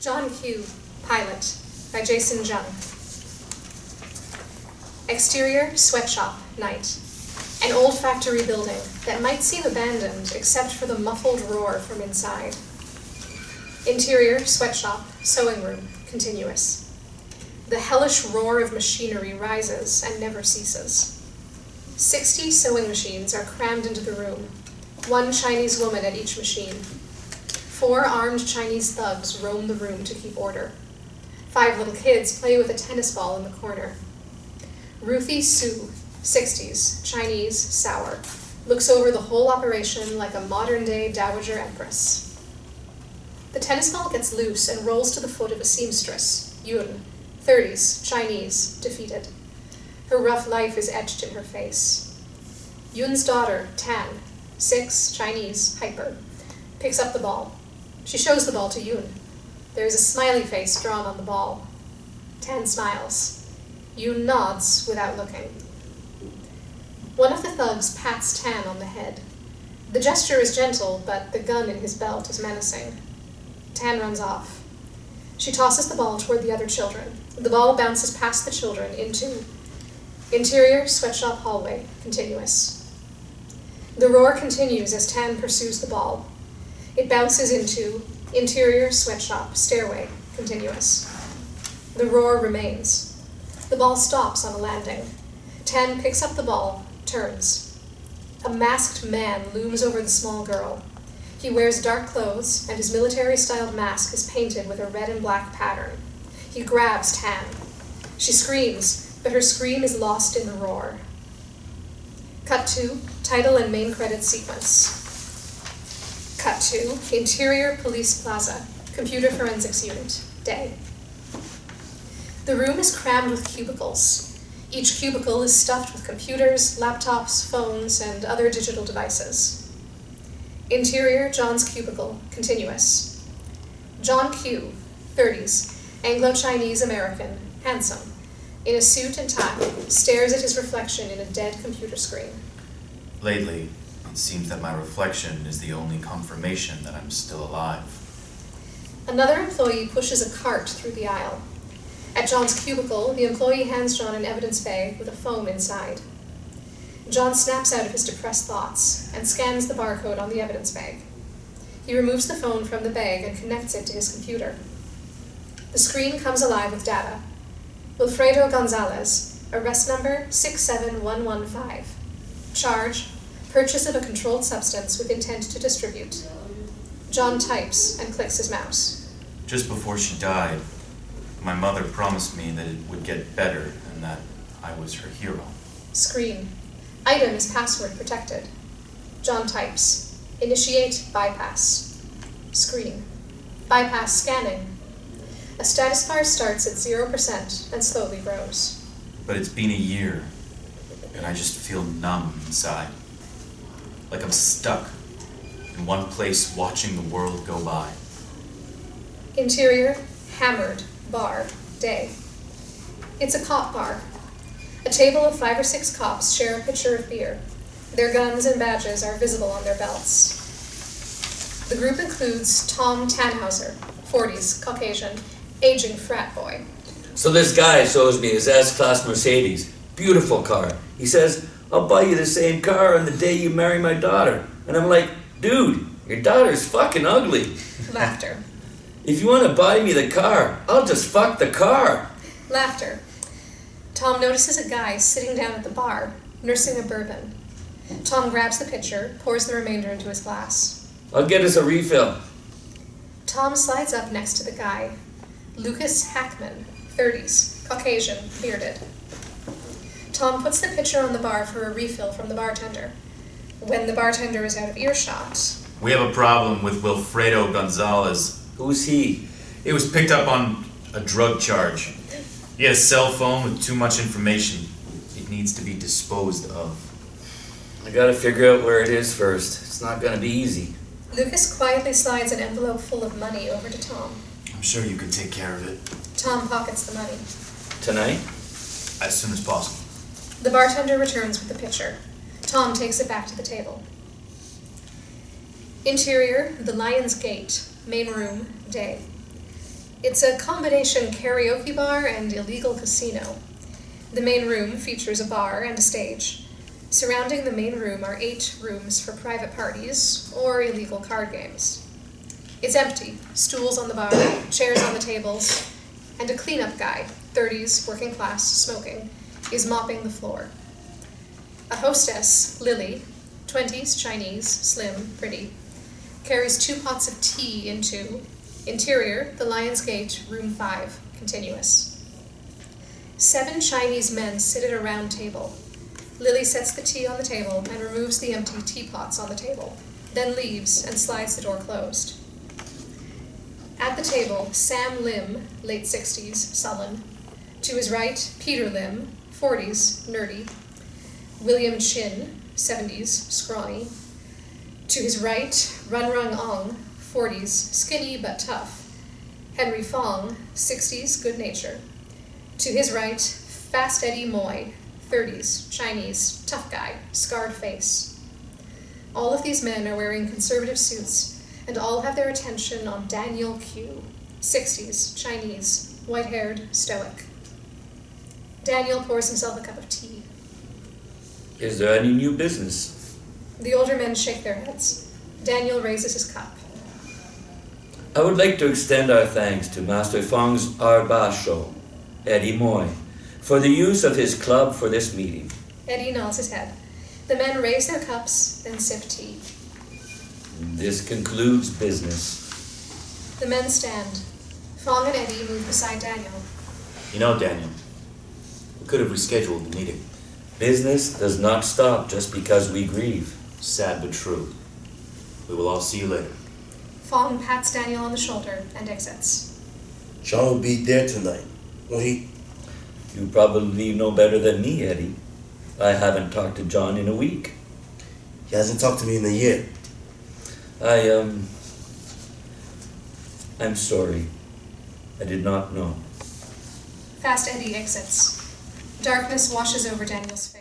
Hugh, Pilot, by Jason Jung. Exterior, sweatshop, night. An old factory building that might seem abandoned except for the muffled roar from inside. Interior, sweatshop, sewing room, continuous. The hellish roar of machinery rises and never ceases. 60 sewing machines are crammed into the room, one Chinese woman at each machine. 4 armed Chinese thugs roam the room to keep order. 5 little kids play with a tennis ball in the corner. Ruthie Sue, 60s, Chinese, sour, looks over the whole operation like a modern-day dowager empress. The tennis ball gets loose and rolls to the foot of a seamstress, Yun, 30s, Chinese, defeated. Her rough life is etched in her face. Yun's daughter, Tan, 6, Chinese, hyper, picks up the ball. She shows the ball to Yun. There is a smiley face drawn on the ball. Tan smiles. Yun nods without looking. One of the thugs pats Tan on the head. The gesture is gentle, but the gun in his belt is menacing. Tan runs off. She tosses the ball toward the other children. The ball bounces past the children into interior sweatshop hallway, continuous. The roar continues as Tan pursues the ball. It bounces into interior sweatshop stairway, continuous. The roar remains. The ball stops on a landing. Tan picks up the ball, turns. A masked man looms over the small girl. He wears dark clothes, and his military-styled mask is painted with a red and black pattern. He grabs Tan. She screams, but her scream is lost in the roar. Cut to title and main credits sequence. Cut to interior police plaza, computer forensics unit, day. The room is crammed with cubicles. Each cubicle is stuffed with computers, laptops, phones, and other digital devices. Interior, John's cubicle, continuous. John Q, 30s, Anglo-Chinese American, handsome, in a suit and tie, stares at his reflection in a dead computer screen. Lately, it seems that my reflection is the only confirmation that I'm still alive. Another employee pushes a cart through the aisle. At John's cubicle, the employee hands John an evidence bag with a phone inside. John snaps out of his depressed thoughts and scans the barcode on the evidence bag. He removes the phone from the bag and connects it to his computer. The screen comes alive with data. Wilfredo Gonzalez, arrest number 67115. Charge, purchase of a controlled substance with intent to distribute. John types and clicks his mouse. Just before she died, my mother promised me that it would get better and that I was her hero. Screen. Item is password protected. John types. Initiate bypass. Screen. Bypass scanning. A status bar starts at 0% and slowly grows. But it's been a year, and I just feel numb inside. Like I'm stuck in one place watching the world go by. Interior, hammered, bar, day. It's a cop bar. A table of 5 or 6 cops share a pitcher of beer. Their guns and badges are visible on their belts. The group includes Tom Tannhauser, 40s, Caucasian, aging frat boy. So this guy shows me his S-Class Mercedes. Beautiful car. He says, I'll buy you the same car on the day you marry my daughter. And I'm like, dude, your daughter's fucking ugly. Laughter. If you want to buy me the car, I'll just fuck the car. Laughter. Tom notices a guy sitting down at the bar, nursing a bourbon. Tom grabs the pitcher, pours the remainder into his glass. I'll get us a refill. Tom slides up next to the guy. Lucas Hackman, 30s, Caucasian, bearded. Tom puts the pitcher on the bar for a refill from the bartender. When the bartender is out of earshot... We have a problem with Wilfredo Gonzalez. Who's he? It was picked up on a drug charge. He had a cell phone with too much information. It needs to be disposed of. I gotta figure out where it is first. It's not gonna be easy. Lucas quietly slides an envelope full of money over to Tom. I'm sure you can take care of it. Tom pockets the money. Tonight? As soon as possible. The bartender returns with the pitcher. Tom takes it back to the table. Interior, the Lion's Gate, main room, day. It's a combination karaoke bar and illegal casino. The main room features a bar and a stage. Surrounding the main room are 8 rooms for private parties or illegal card games. It's empty, stools on the bar, chairs on the tables, and a cleanup guy, 30s, working class, smoking, is mopping the floor. A hostess, Lily, 20s, Chinese, slim, pretty, carries 2 pots of tea into interior, the Lion's Gate, room 5, continuous. 7 Chinese men sit at a round table. Lily sets the tea on the table and removes the empty teapots on the table, then leaves and slides the door closed. At the table, Sam Lim, late 60s, sullen. To his right, Peter Lim, 40s, nerdy. William Chin, 70s, scrawny. To his right, Run Run Ong, 40s, skinny but tough. Henry Fong, 60s, good nature. To his right, Fast Eddie Moy, 30s, Chinese, tough guy, scarred face. All of these men are wearing conservative suits, and all have their attention on Daniel Q, 60s, Chinese, white-haired, stoic. Daniel pours himself a cup of tea. Is there any new business? The older men shake their heads. Daniel raises his cup. I would like to extend our thanks to Master Fong's Arbasho, Eddie Moy, for the use of his club for this meeting. Eddie nods his head. The men raise their cups, then sip tea. This concludes business. The men stand. Fong and Eddie move beside Daniel. You know, Daniel, we could have rescheduled the meeting. Business does not stop just because we grieve. Sad but true. We will all see you later. Fong pats Daniel on the shoulder and exits. John will be there tonight, won't he? You probably know better than me, Eddie. I haven't talked to John in a week. He hasn't talked to me in a year. I'm sorry. I did not know. Fast Eddie exits. Darkness washes over Daniel's face.